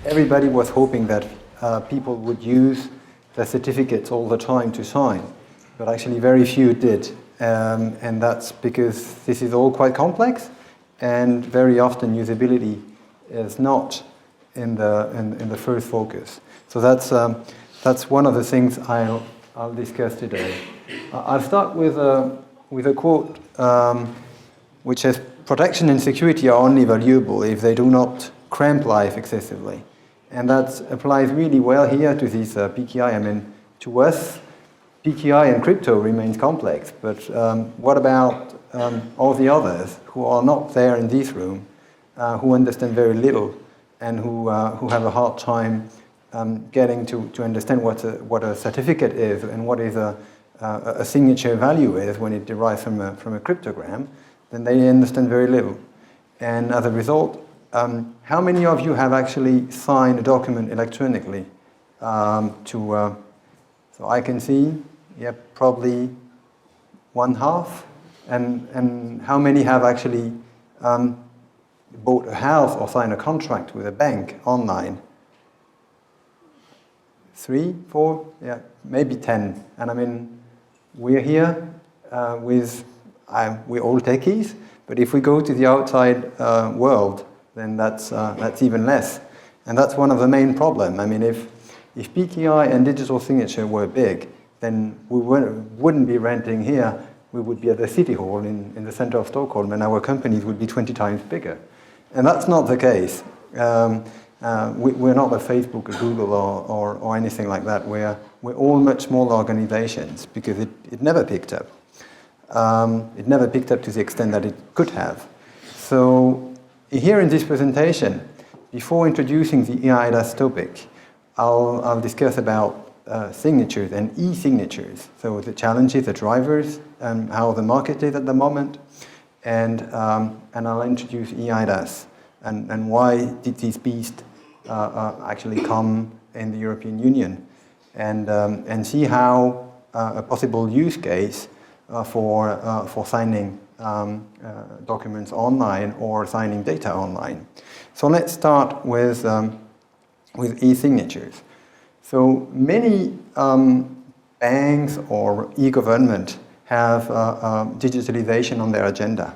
everybody was hoping that people would use the certificates all the time to sign, but actually very few did. And that's because this is all quite complex, and very often usability is not in the first focus. So that's one of the things I'll discuss today. I'll start with a quote which says, "Protection and security are only valuable if they do not cramp life excessively." And that applies really well here to this PKI. I mean, to us, PKI and crypto remains complex, but what about all the others who are not there in this room, who understand very little, and who have a hard time getting to understand what a certificate is and what is a signature value is when it derives from a cryptogram? Then they understand very little. And as a result, how many of you have actually signed a document electronically? So I can see, yeah, probably 1/2. And how many have actually bought a house or signed a contract with a bank online? 3, 4, yeah, maybe 10. And I mean, we're here we're all techies, but if we go to the outside world, then that's even less. And that's one of the main problems. I mean, if PKI and digital signature were big, then we wouldn't be renting here. We would be at the city hall in the center of Stockholm, and our companies would be 20 times bigger. And that's not the case. We're not a Facebook, a Google, or anything like that. We're all much smaller organizations because it never picked up. It never picked up to the extent that it could have. So here in this presentation, before introducing the eIDAS topic, I'll discuss about signatures and e-signatures. So the challenges, the drivers, how the market is at the moment, and I'll introduce eIDAS and why did this beast actually come in the European Union, and see how a possible use case for signing documents online or signing data online. So let's start with e-signatures. So many banks or e-government have digitalization on their agenda.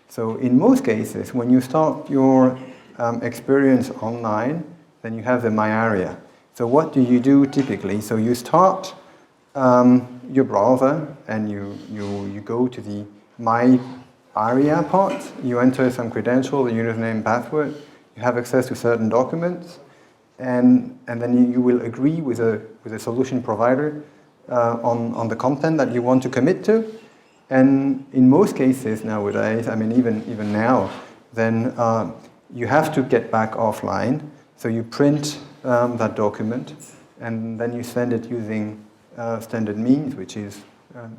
So in most cases, when you start your experience online, then you have the My Area. So what do you do typically? So you start your browser and you go to the My Area part. You enter some credential, the username, password. You have access to certain documents, and then you will agree with a solution provider on the content that you want to commit to. And in most cases nowadays, I mean even now, then you have to get back offline. So you print that document, and then you send it using standard means, which is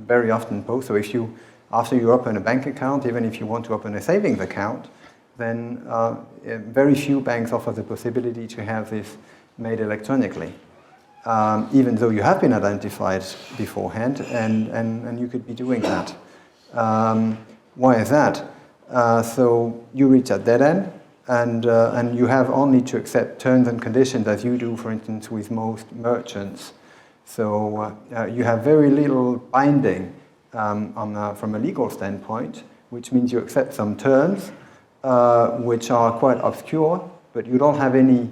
very often post. So after you open a bank account, even if you want to open a savings account, then very few banks offer the possibility to have this made electronically, even though you have been identified beforehand, and you could be doing that. Why is that? So you reach a dead end, and you have only to accept terms and conditions as you do, for instance, with most merchants. So you have very little binding from a legal standpoint, which means you accept some terms which are quite obscure, but you don't have any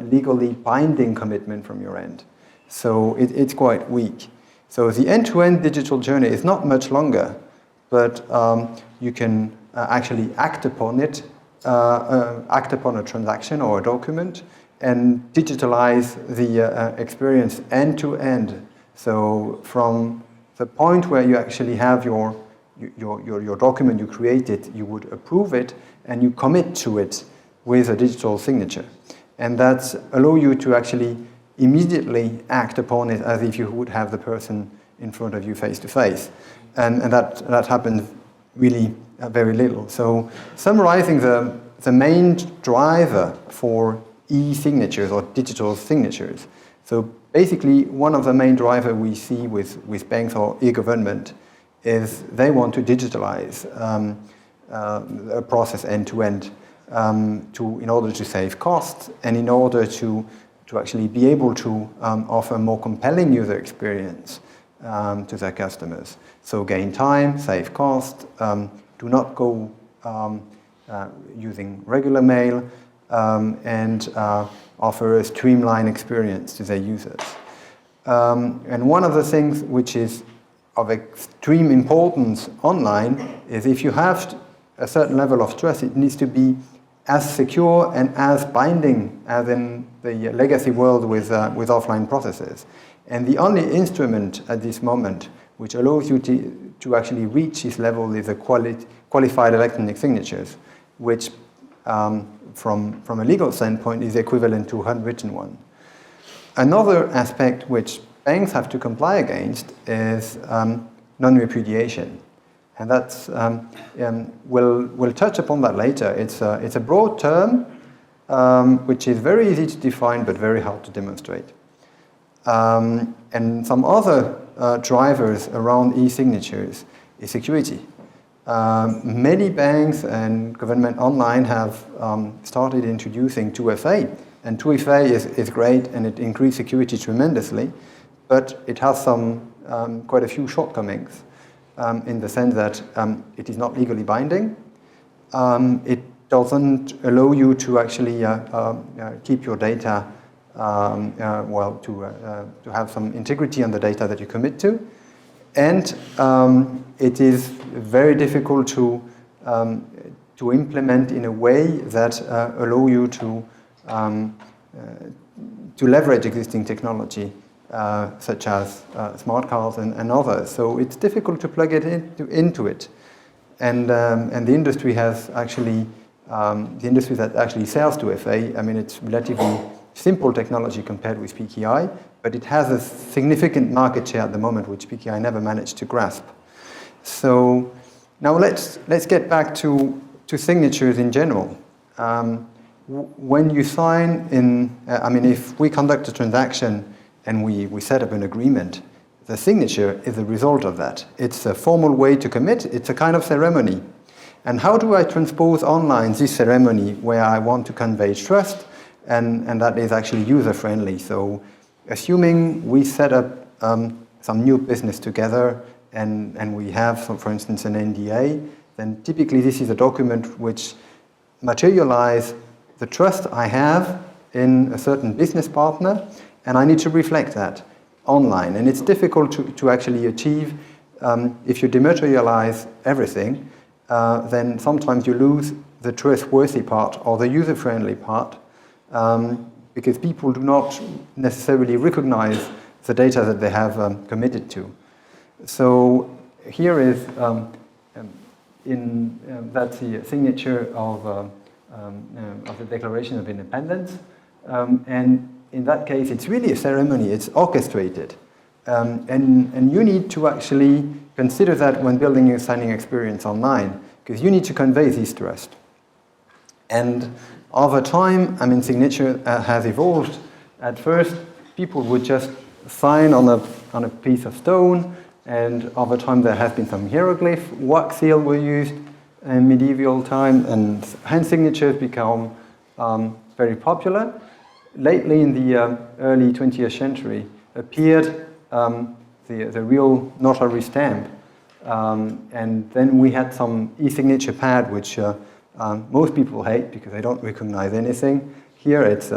legally binding commitment from your end. So it's quite weak. So the end-to-end digital journey is not much longer, but you can actually act upon it, act upon a transaction or a document, and digitalize the experience end-to-end. So from the point where you actually have your document you created, you would approve it, and you commit to it with a digital signature. And that allows you to actually immediately act upon it as if you would have the person in front of you face to face. And that happens really very little. So summarizing the main driver for e-signatures or digital signatures. So basically, one of the main drivers we see with banks or e-government is they want to digitalize a process end-to-end. in order to save costs and in order to actually be able to offer a more compelling user experience to their customers. So gain time, save cost, do not go using regular mail, and offer a streamlined experience to their users. And one of the things which is of extreme importance online is if you have a certain level of trust, it needs to be as secure and as binding as in the legacy world with offline processes. And the only instrument at this moment which allows you to actually reach this level is the qualified electronic signatures, which from a legal standpoint is equivalent to a handwritten one. Another aspect which banks have to comply against is non-repudiation. And that's, we'll touch upon that later. It's a broad term which is very easy to define but very hard to demonstrate. And some other drivers around e-signatures is security. Many banks and government online have started introducing 2FA, and 2FA is great and it increased security tremendously, but it has some quite a few shortcomings in the sense that it is not legally binding. It doesn't allow you to actually keep your data, to have some integrity on the data that you commit to. And it is very difficult to implement in a way that allow you to leverage existing technology, such as smart cards and others. So it's difficult to plug it into it. And the industry has actually, the industry that actually sells 2FA, I mean, it's relatively simple technology compared with PKI, but it has a significant market share at the moment, which PKI never managed to grasp. So now let's get back to signatures in general. When you sign in, I mean, if we conduct a transaction and we set up an agreement, the signature is the result of that. It's a formal way to commit. It's a kind of ceremony. And how do I transpose online this ceremony where I want to convey trust and that is actually user-friendly? So assuming we set up some new business together and we have, for instance, an NDA, then typically this is a document which materializes the trust I have in a certain business partner, and I need to reflect that online. And it's difficult to actually achieve. If you dematerialize everything, then sometimes you lose the trustworthy part or the user-friendly part, because people do not necessarily recognize the data that they have committed to. So here is that's the signature of the Declaration of Independence, and in that case, it's really a ceremony. It's orchestrated, and you need to actually consider that when building your signing experience online, because you need to convey this trust. And over time, I mean, signature has evolved. At first, people would just sign on a piece of stone, and over time there has been some hieroglyph. Wax seal were used in medieval time, and hand signatures become very popular. Lately, in the early 20th century, appeared the real notary stamp, and then we had some e-signature pad, which most people hate because they don't recognize anything. Here, it's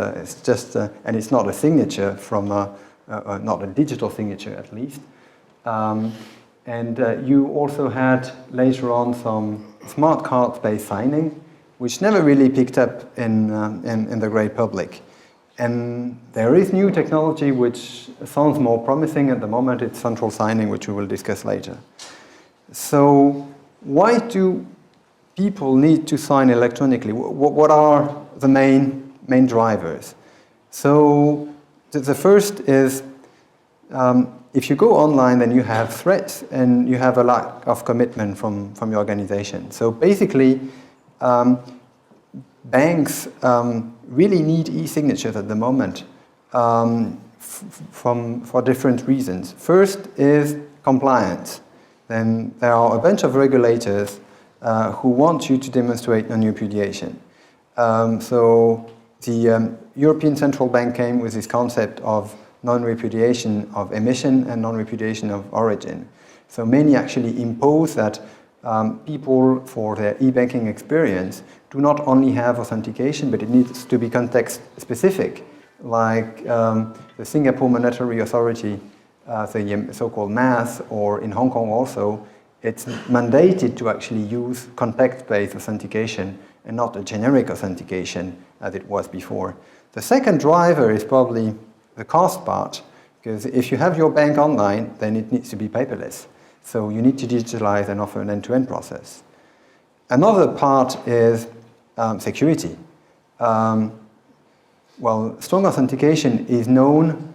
just, and it's not a signature from not a digital signature at least. And you also had later on some smart card-based signing, which never really picked up in the great public. And there is new technology which sounds more promising at the moment. It's central signing, which we will discuss later. So why do people need to sign electronically? What are the main drivers? So the first is, if you go online, then you have threats and you have a lack of commitment from your organization. So basically, banks really need e-signatures at the moment for different reasons. First is compliance. Then there are a bunch of regulators who want you to demonstrate non-repudiation. So the European Central Bank came with this concept of non-repudiation of emission and non-repudiation of origin. So many actually impose that people, for their e-banking experience, do not only have authentication, but it needs to be context-specific, like the Singapore Monetary Authority, the so-called MAS, or in Hong Kong also, it's mandated to actually use context-based authentication and not a generic authentication as it was before. The second driver is probably the cost part, because if you have your bank online, then it needs to be paperless. So you need to digitalize and offer an end-to-end process. Another part is security. Well, strong authentication is known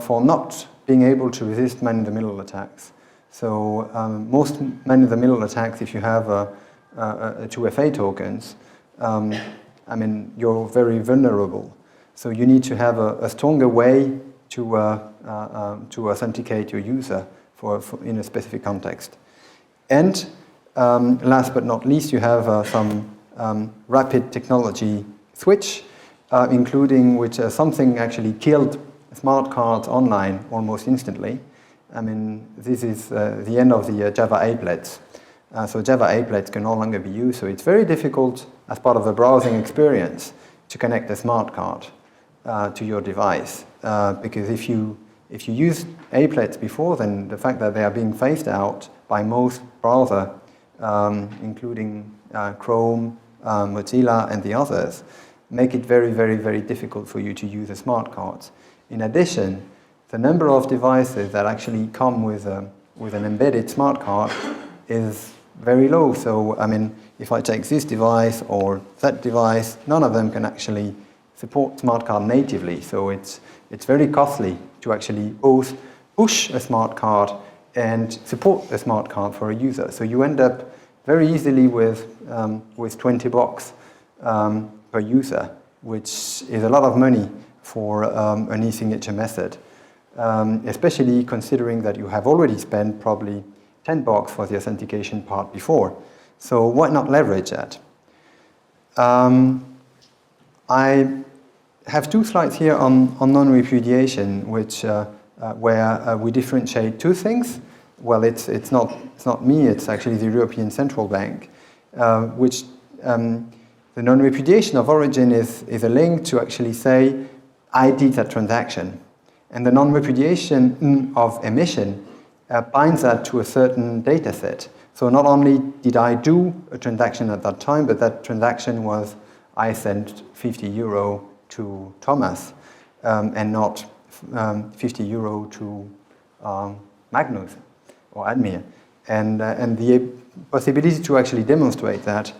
for not being able to resist man-in-the-middle attacks. So most man-in-the-middle attacks, if you have a 2FA tokens, I mean, you're very vulnerable. So you need to have a stronger way to authenticate your user in a specific context. And last but not least, you have some rapid technology switch, including which something actually killed smart cards online almost instantly. I mean, this is the end of the Java applets. So Java applets can no longer be used, so it's very difficult as part of a browsing experience to connect a smart card to your device. Because if you used applets before, then the fact that they are being phased out by most browsers, including Chrome, Mozilla, and the others, make it very, very, very difficult for you to use a smart card. In addition, the number of devices that actually come with an embedded smart card is very low. So, I mean, if I take this device or that device, none of them can actually support smart card natively. So it's very costly to actually both push a smart card and support a smart card for a user. So you end up very easily with $20 per user, which is a lot of money for an e-signature method, especially considering that you have already spent probably $10 for the authentication part before. So why not leverage that? I have two slides here on non-repudiation, which where we differentiate two things. Well, it's not me, it's actually the European Central Bank, which the non-repudiation of origin is a link to actually say, I did that transaction. And the non-repudiation of emission binds that to a certain data set. So not only did I do a transaction at that time, but that transaction was, I sent 50 euro to Thomas and not 50 euro to Magnus or Admir. And the possibility to actually demonstrate that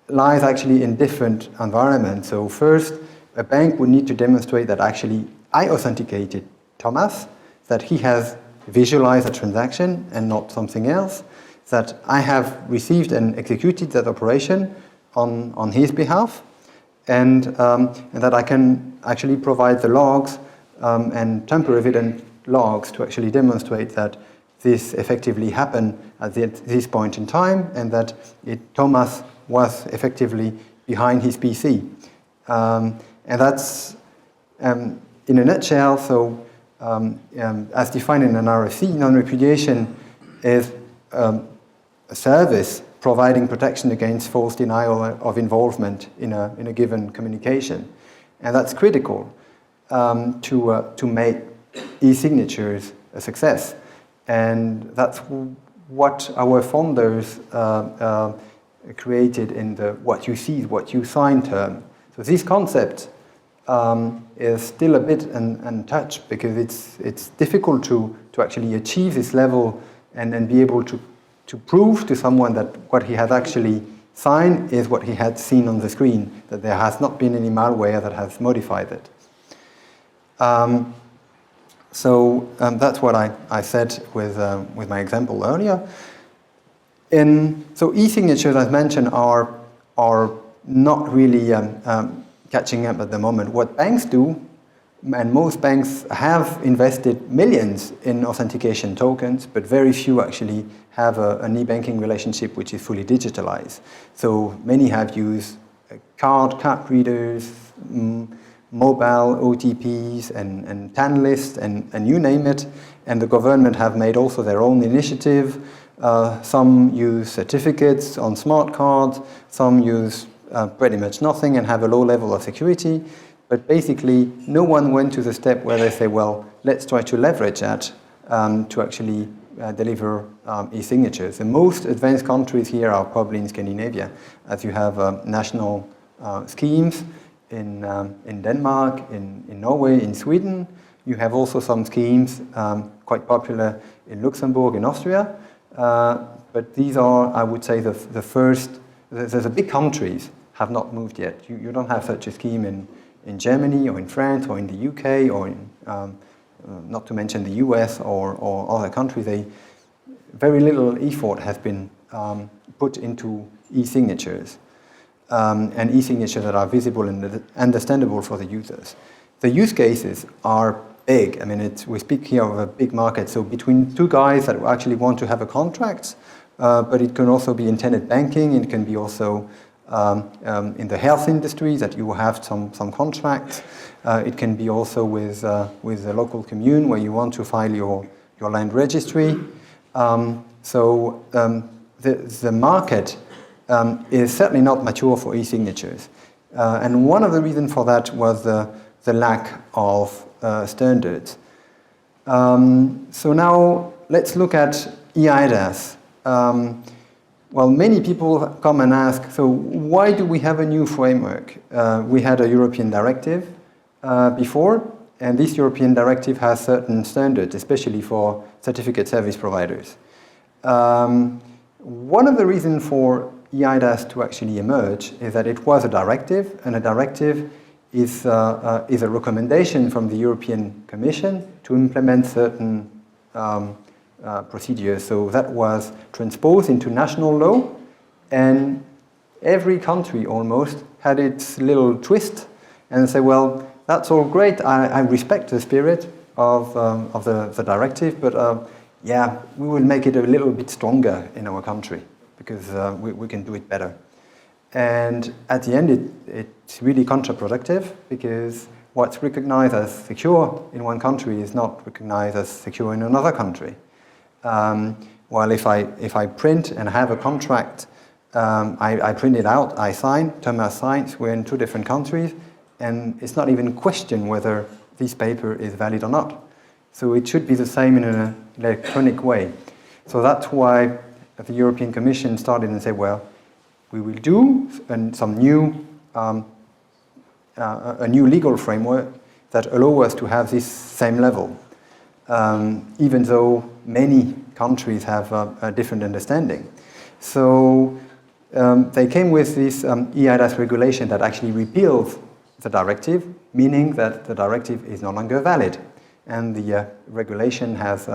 lies actually in different environments. So first, a bank would need to demonstrate that actually I authenticated Thomas, that he has visualized a transaction and not something else, that I have received and executed that operation on his behalf, and that I can actually provide the logs and tamper-evident logs to actually demonstrate that this effectively happened at this point in time, and that Thomas was effectively behind his PC. And that's, in a nutshell, so as defined in an RFC, non-repudiation is a service providing protection against false denial of involvement in a given communication. And that's critical to make e-signatures a success. And that's what our founders created in the what you see, what you sign term. So this concept is still a bit untouched because it's difficult to actually achieve this level and be able to prove to someone that what he has actually signed is what he had seen on the screen, that there has not been any malware that has modified it. So that's what I said with my example earlier. So e-signatures, as mentioned, are not really catching up at the moment. What banks do, and most banks have invested millions in authentication tokens, but very few actually have an e-banking relationship which is fully digitalized. So many have used card readers, mobile OTPs and TAN lists and you name it. And the government have made also their own initiative. Some use certificates on smart cards, some use pretty much nothing and have a low level of security. But basically, no one went to the step where they say, well, let's try to leverage that to actually deliver e-signatures. The most advanced countries here are probably in Scandinavia, as you have national schemes in Denmark, in Norway, in Sweden. You have also some schemes quite popular in Luxembourg, in Austria. But these are, I would say, the first, the big countries have not moved yet. You don't have such a scheme in Germany or in France or in the UK or in, not to mention the US or other countries. Very little effort has been put into e-signatures and e-signatures that are visible and understandable for the users. The use cases are big. I mean, we speak here of a big market. So between two guys that actually want to have a contract, but it can also be internet banking. It can be also in the health industry that you will have some contracts. It can be also with the local commune where you want to file your land registry. So the market is certainly not mature for e-signatures. And one of the reasons for that was the lack of standards. So now let's look at eIDAS. Well, many people come and ask, so why do we have a new framework? We had a European directive before, and this European directive has certain standards, especially for certificate service providers. One of the reasons for eIDAS to actually emerge is that it was a directive, and a directive is a recommendation from the European Commission to implement certain procedures. So that was transposed into national law, and every country almost had its little twist and say, well, that's all great, I respect the spirit of the directive, but yeah, we will make it a little bit stronger in our country because we can do it better. And at the end, it's really counterproductive because what's recognized as secure in one country is not recognized as secure in another country. While if I print and have a contract, I print it out, I sign, Thomas signs, we're in two different countries, and it's not even questioned whether this paper is valid or not. So it should be the same in an electronic way. So that's why the European Commission started and said, well, we will do some new, a new legal framework that allow us to have this same level, even though many countries have a different understanding. So they came with this eIDAS regulation that actually repeals the directive, meaning that the directive is no longer valid. And the regulation has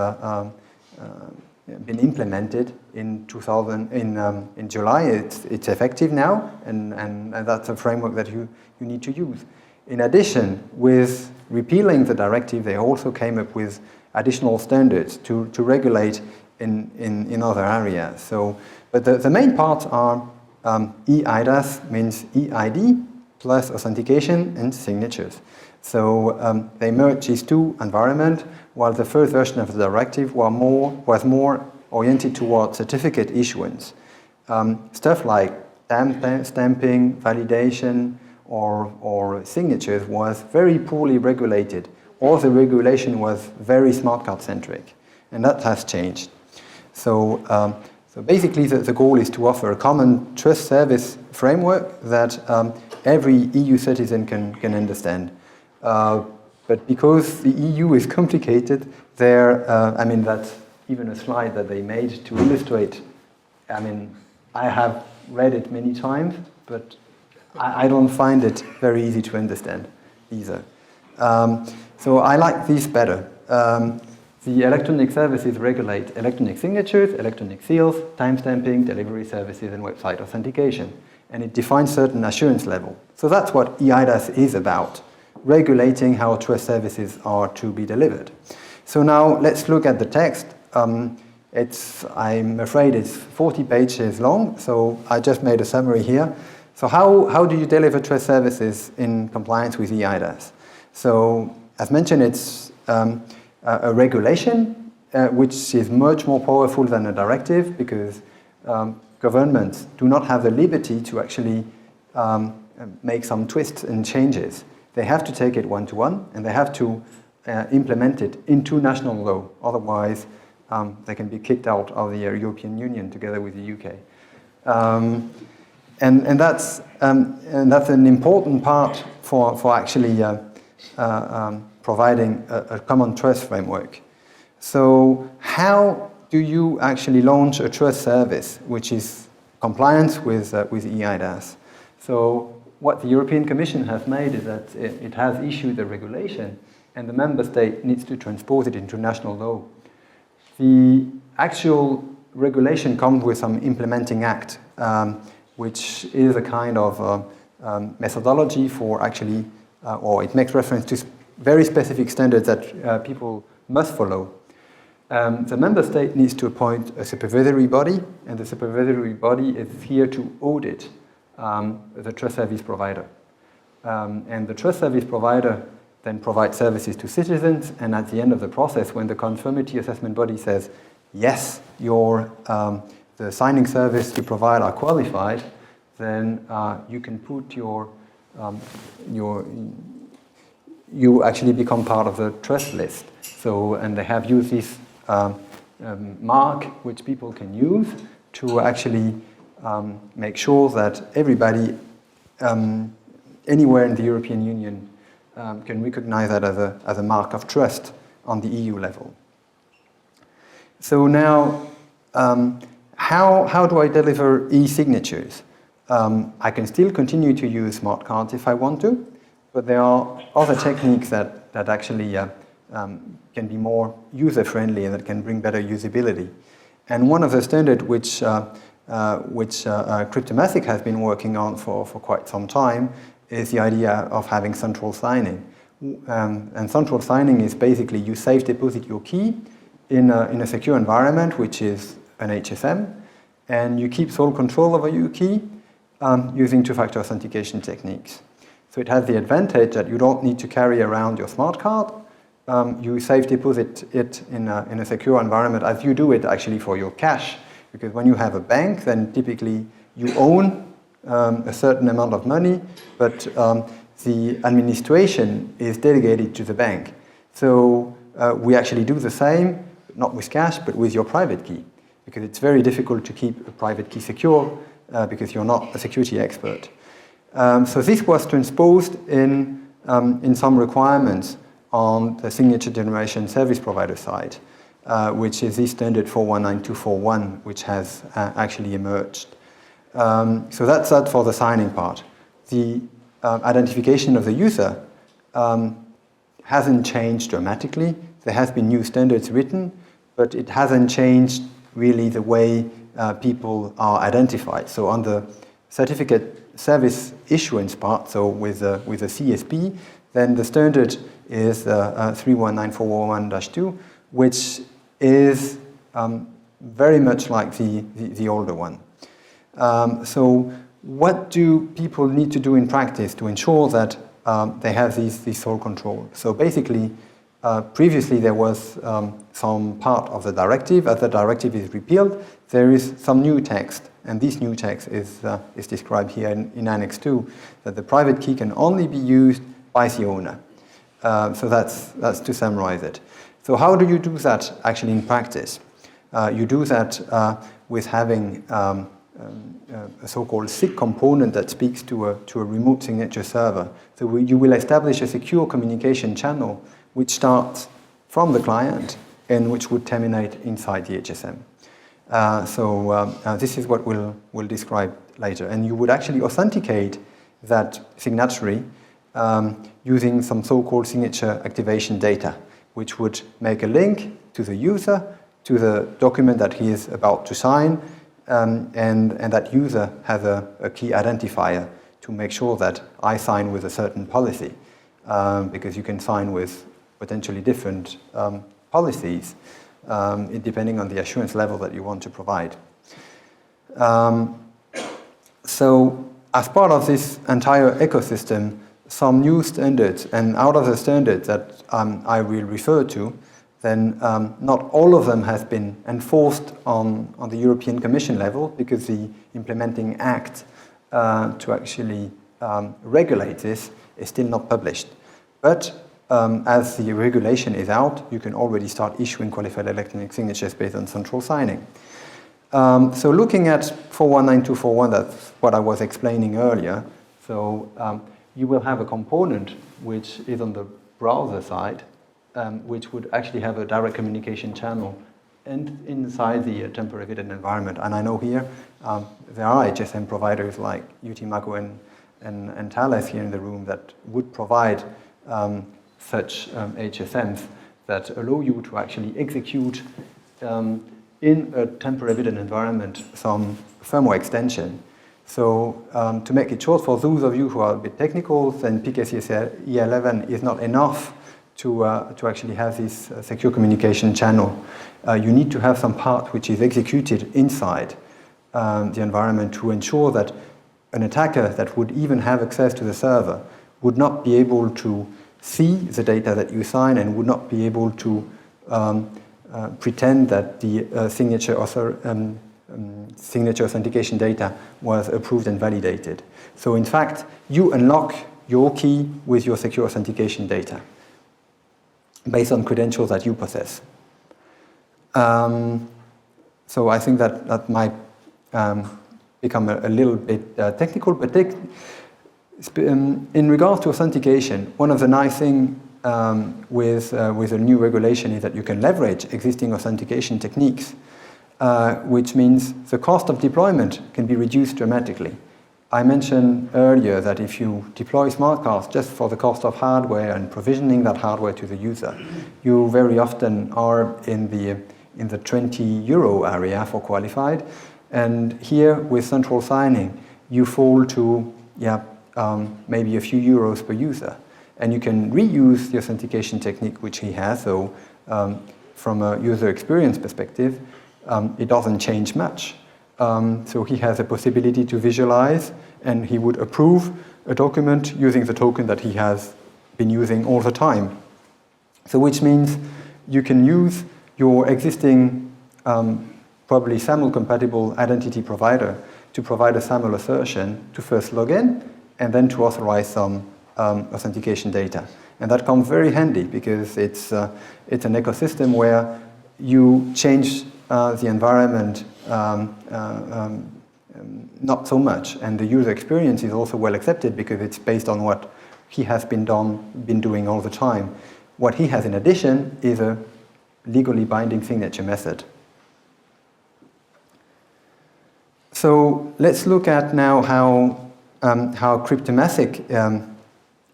been implemented in July. It's effective now, and that's a framework that you need to use. In addition, with repealing the directive, they also came up with additional standards to regulate in other areas. So, but the main parts are eIDAS means eID plus authentication and signatures. So they merged these two environments, while the first version of the directive was more oriented towards certificate issuance. Stuff like stamping, validation, or signatures was very poorly regulated. All the regulation was very smart card centric, and that has changed. So, so basically the goal is to offer a common trust service framework that every EU citizen can understand. But because the EU is complicated, I mean, that's even a slide that they made to illustrate. I mean, I have read it many times, but I don't find it very easy to understand either. So I like this better. The electronic services regulate electronic signatures, electronic seals, timestamping, delivery services, and website authentication. And it defines certain assurance level. So that's what eIDAS is about, regulating how trust services are to be delivered. So now let's look at the text. I'm afraid it's 40 pages long, so I just made a summary here. So how do you deliver trust services in compliance with eIDAS? So as mentioned, it's a regulation which is much more powerful than a directive, because governments do not have the liberty to actually make some twists and changes. They have to take it one-to-one, and they have to implement it into national law. Otherwise, they can be kicked out of the European Union together with the UK. And that's an important part for actually providing a common trust framework. So how do you actually launch a trust service which is compliant with eIDAS? So what the European Commission has made is that it has issued a regulation, and the member state needs to transpose it into national law. The actual regulation comes with some implementing act, which is a kind of methodology for actually, or it makes reference to very specific standards that people must follow. The member state needs to appoint a supervisory body, and the supervisory body is here to audit the trust service provider. And the trust service provider then provides services to citizens, and at the end of the process, when the conformity assessment body says, yes, the signing service you provide are qualified, then you can put you actually become part of the trust list. So, and they have used this mark which people can use to actually make sure that everybody anywhere in the European Union can recognize that as a mark of trust on the EU level. So now, how do I deliver e-signatures? I can still continue to use smart cards if I want to, but there are other techniques that actually can be more user-friendly and that can bring better usability. And one of the standards which Cryptomathic has been working on for quite some time is the idea of having central signing. And central signing is basically you safe deposit your key in a secure environment, which is an HSM, and you keep sole control over your key using two-factor authentication techniques. So it has the advantage that you don't need to carry around your smart card. You safe deposit it in a secure environment, as you do it actually for your cash. Because when you have a bank, then typically you own a certain amount of money, but the administration is delegated to the bank. So we actually do the same, not with cash, but with your private key, because it's very difficult to keep a private key secure because you're not a security expert. So this was transposed in some requirements on the signature generation service provider side, which is this standard 419241, which has actually emerged. So that's that for the signing part. The identification of the user hasn't changed dramatically. There has been new standards written, but it hasn't changed really the way people are identified. So on the certificate service issuance part, so with a CSP, then the standard is 319411-2, which is very much like the older one. So what do people need to do in practice to ensure that they have this sole control? So basically, previously there was some part of the directive. As the directive is repealed, there is some new text, and this new text is described here in Annex 2, that the private key can only be used by the owner. So that's to summarize it. So how do you do that actually in practice? You do that with having a so-called SIG component that speaks to a remote signature server. So you will establish a secure communication channel which starts from the client and which would terminate inside the HSM. So this is what we'll describe later. And you would actually authenticate that signatory using some so-called signature activation data, which would make a link to the user, to the document that he is about to sign, and that user has a key identifier to make sure that I sign with a certain policy, because you can sign with potentially different policies depending on the assurance level that you want to provide. So as part of this entire ecosystem, some new standards, and out of the standards that I will refer to, then not all of them has been enforced on the European Commission level, because the implementing act to actually regulate this is still not published. But as the regulation is out, you can already start issuing qualified electronic signatures based on central signing. So looking at 419241, that's what I was explaining earlier. So you will have a component which is on the browser side, which would actually have a direct communication channel and inside the temporary evident environment. And I know here there are HSM providers like UTMACO and Thales here in the room that would provide such HSMs that allow you to actually execute in a temporary evident environment some firmware extension. So to make it short, for those of you who are a bit technical, then PKCS E11 is not enough to actually have this secure communication channel. You need to have some part which is executed inside the environment to ensure that an attacker that would even have access to the server would not be able to see the data that you sign and would not be able to pretend that the signature authentication data was approved and validated. So in fact, you unlock your key with your secure authentication data based on credentials that you possess. So I think that might become a little bit technical, but in regards to authentication, one of the nice things with a new regulation is that you can leverage existing authentication techniques, which means the cost of deployment can be reduced dramatically. I mentioned earlier that if you deploy smart cards just for the cost of hardware and provisioning that hardware to the user, you very often are in the 20 euro area for qualified. And here with central signing, you fall to maybe a few euros per user. And you can reuse the authentication technique which he has. So from a user experience perspective, it doesn't change much. So he has a possibility to visualize, and he would approve a document using the token that he has been using all the time. So which means you can use your existing probably SAML-compatible identity provider to provide a SAML assertion to first log in and then to authorize some authentication data. And that comes very handy because it's an ecosystem where you change the environment not so much, and the user experience is also well accepted because it's based on what he has been doing all the time. What he has in addition is a legally binding signature method. So let's look at now how Cryptomathic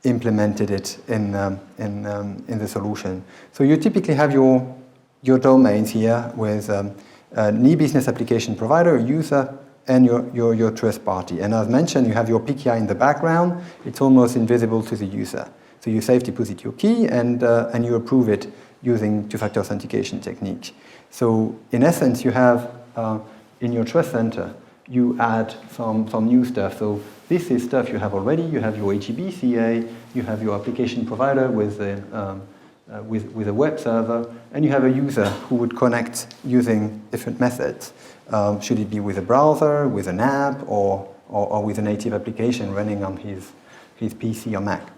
implemented it in the solution. So you typically have your domains here with an e-business application provider, a user, and your trust party. And as mentioned, you have your PKI in the background. It's almost invisible to the user. So you safe deposit your key and you approve it using two-factor authentication technique. So in essence, you have in your trust center, you add some new stuff. So this is stuff you have already. You have your HEB CA, you have your application provider with a web server, and you have a user who would connect using different methods. Should it be with a browser, with an app, or with a native application running on his PC or Mac?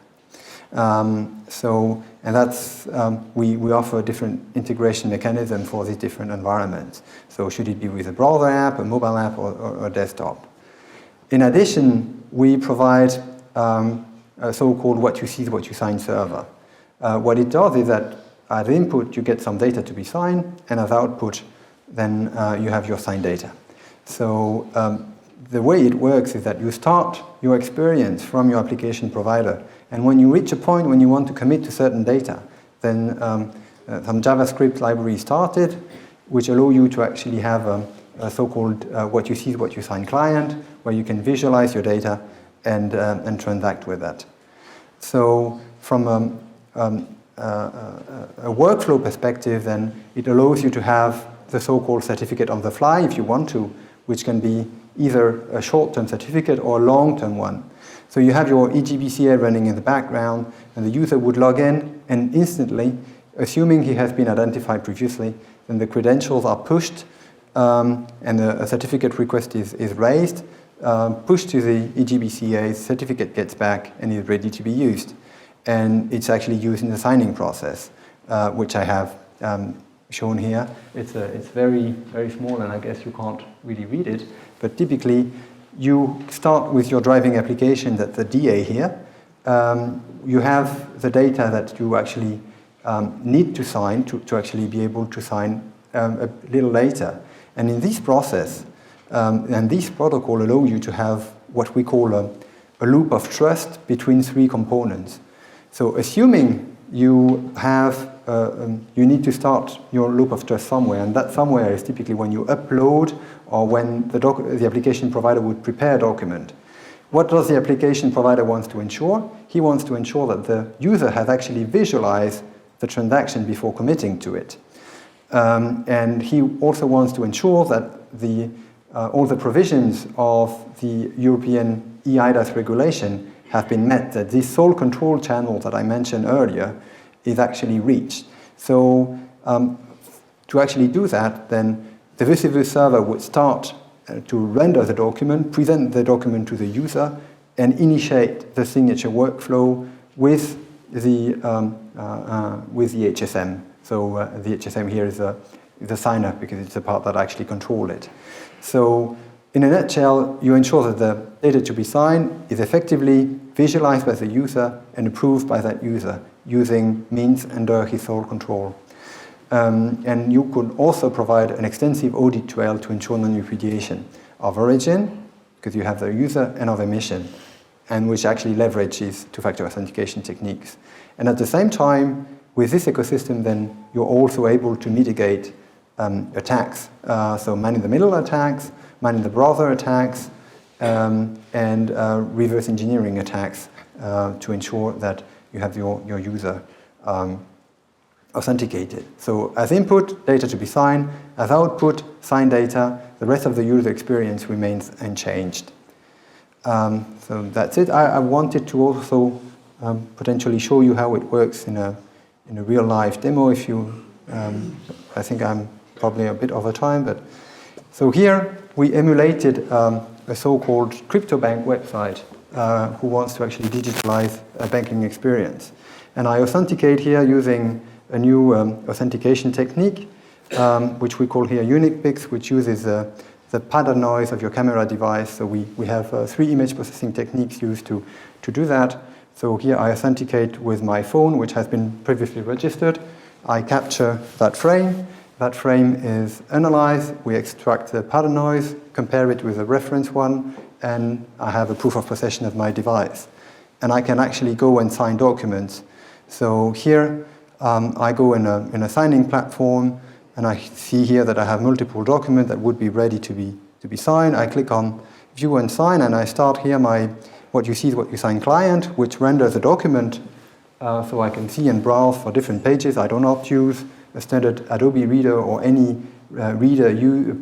And that's, we offer different integration mechanisms for these different environments. So should it be with a browser app, a mobile app, or a desktop? In addition, we provide a so-called what you see is what you sign server. What it does is that as input, you get some data to be signed, and as output, then you have your signed data. So the way it works is that you start your experience from your application provider, and when you reach a point when you want to commit to certain data, then some JavaScript library started, which allow you to actually have a so-called what you see is what you sign client, where you can visualize your data and transact with that. So from a workflow perspective, then it allows you to have the so-called certificate on the fly if you want to, which can be either a short-term certificate or a long-term one. So you have your eGBCA running in the background, and the user would log in, and instantly, assuming he has been identified previously, then the credentials are pushed, and a certificate request is raised, pushed to the eGBCA, certificate gets back, and is ready to be used. And it's actually used in the signing process, which I have shown here. It's very, very small, and I guess you can't really read it, but typically, you start with your driving application, that's the DA here. You have the data that you actually need to sign to actually be able to sign a little later. And in this process, and this protocol allow you to have what we call a loop of trust between three components. So assuming you have, you need to start your loop of trust somewhere, and that somewhere is typically when you upload or when the application provider would prepare a document. What does the application provider want to ensure? He wants to ensure that the user has actually visualized the transaction before committing to it. And he also wants to ensure that all the provisions of the European eIDAS regulation have been met, that this sole control channel that I mentioned earlier is actually reached. So to actually do that, then the Visible server would start to render the document, present the document to the user, and initiate the signature workflow with the HSM. So the HSM here is the signer, because it's the part that actually controls it. So in a nutshell, you ensure that the data to be signed is effectively visualized by the user and approved by that user using means under his sole control. And you could also provide an extensive audit trail to ensure non-repudiation of origin, because you have the user, and of emission, and which actually leverages two-factor authentication techniques. And at the same time, with this ecosystem, then you're also able to mitigate attacks. So man-in-the-middle attacks, man-in-the-browser attacks, and reverse engineering attacks to ensure that you have your user authenticated. So as input, data to be signed. As output, signed data. The rest of the user experience remains unchanged. So that's it. I wanted to also potentially show you how it works in a real-life demo. If you, I think I'm probably a bit over time, but so here we emulated a so-called crypto bank website who wants to actually digitalize a banking experience. And I authenticate here using a new authentication technique, which we call here unique PICs, which uses the pattern noise of your camera device. So we have 3 image processing techniques used to do that. So here I authenticate with my phone, which has been previously registered. I capture that frame. That frame is analyzed. We extract the pattern noise, compare it with a reference one, and I have a proof of possession of my device. And I can actually go and sign documents. So here I go in a signing platform, and I see here that I have multiple documents that would be ready to be signed. I click on View and Sign, and I start here what you see is what you sign client, which renders a document so I can see and browse for different pages. I do not use a standard Adobe reader or any reader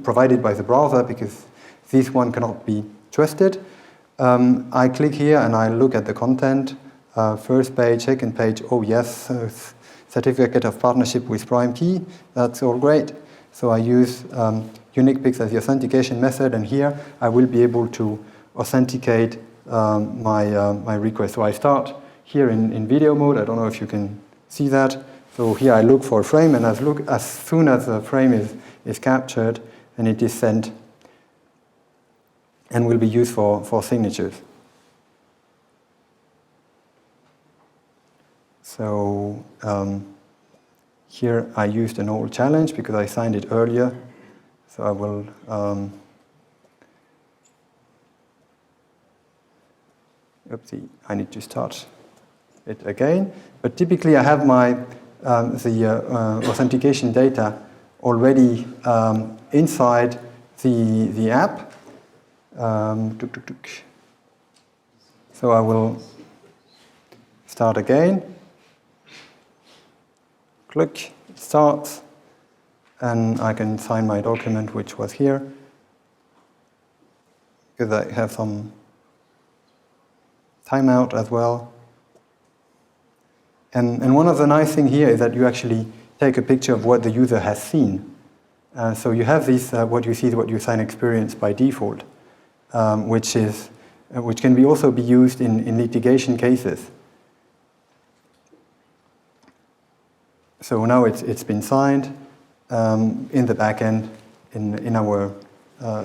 provided by the browser, because this one cannot be trusted. I click here and I look at the content. First page, second page, oh yes, certificate of partnership with PrimeKey, that's all great. So I use unique PICs as the authentication method, and here I will be able to authenticate my request. So I start here in video mode. I don't know if you can see that. So here I look for a frame, and as soon as the frame is captured, then it is sent and will be used for signatures. So here I used an old challenge because I signed it earlier. So I will oopsie, I need to start it again. But typically I have my authentication data already inside the app. So I will start again. Click, it starts, and I can sign my document, which was here. because I have some timeout as well. And one of the nice things here is that you actually take a picture of what the user has seen. So you have this, what you see, what you sign experience by default, which can also be used in litigation cases. So now it's been signed in the backend in our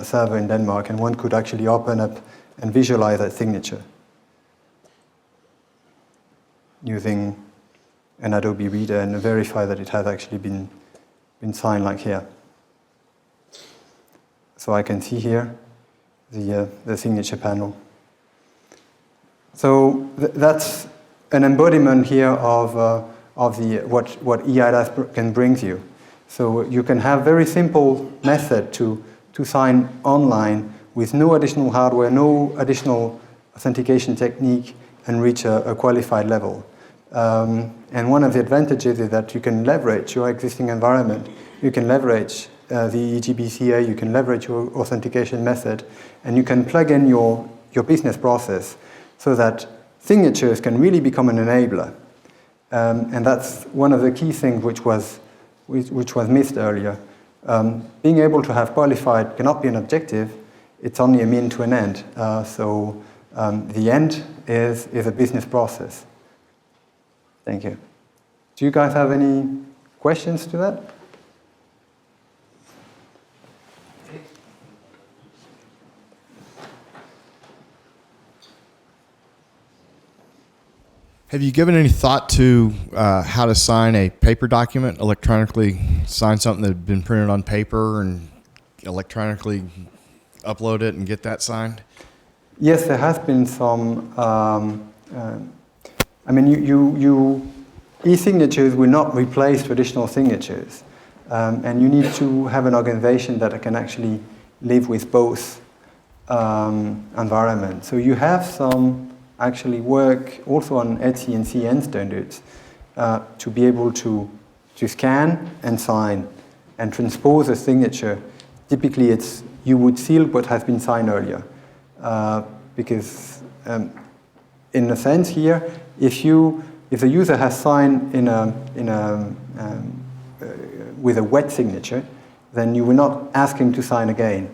server in Denmark, and one could actually open up and visualize that signature using an Adobe Reader and verify that it has actually been signed, like here. So I can see here the signature panel. So that's an embodiment here of what eIDAS can bring you. So you can have very simple method to sign online with no additional hardware, no additional authentication technique, and reach a qualified level. And one of the advantages is that you can leverage your existing environment. You can leverage the EGBCA, you can leverage your authentication method, and you can plug in your business process so that signatures can really become an enabler. And that's one of the key things which was missed earlier. Being able to have qualified cannot be an objective, it's only a mean to an end. So the end is a business process. Thank you. Do you guys have any questions to that? Have you given any thought to how to sign a paper document, electronically sign something that had been printed on paper and electronically upload it and get that signed? Yes, there has been some. I mean, e-signatures will not replace traditional signatures, and you need to have an organization that can actually live with both environments. So you have some actually work also on ETSI and CN standards to be able to scan and sign and transpose a signature. Typically, you would seal what has been signed earlier, because in a sense here, if the user has signed with a wet signature, then you will not ask him to sign again.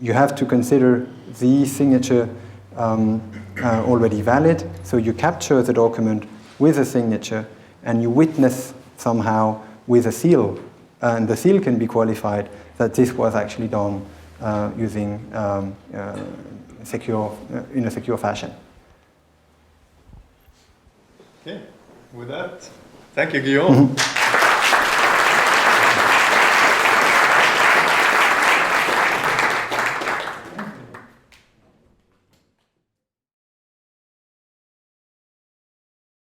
You have to consider the signature already valid, so you capture the document with a signature and you witness somehow with a seal, and the seal can be qualified that this was actually done using in a secure fashion. Okay, with that, thank you, Guillaume.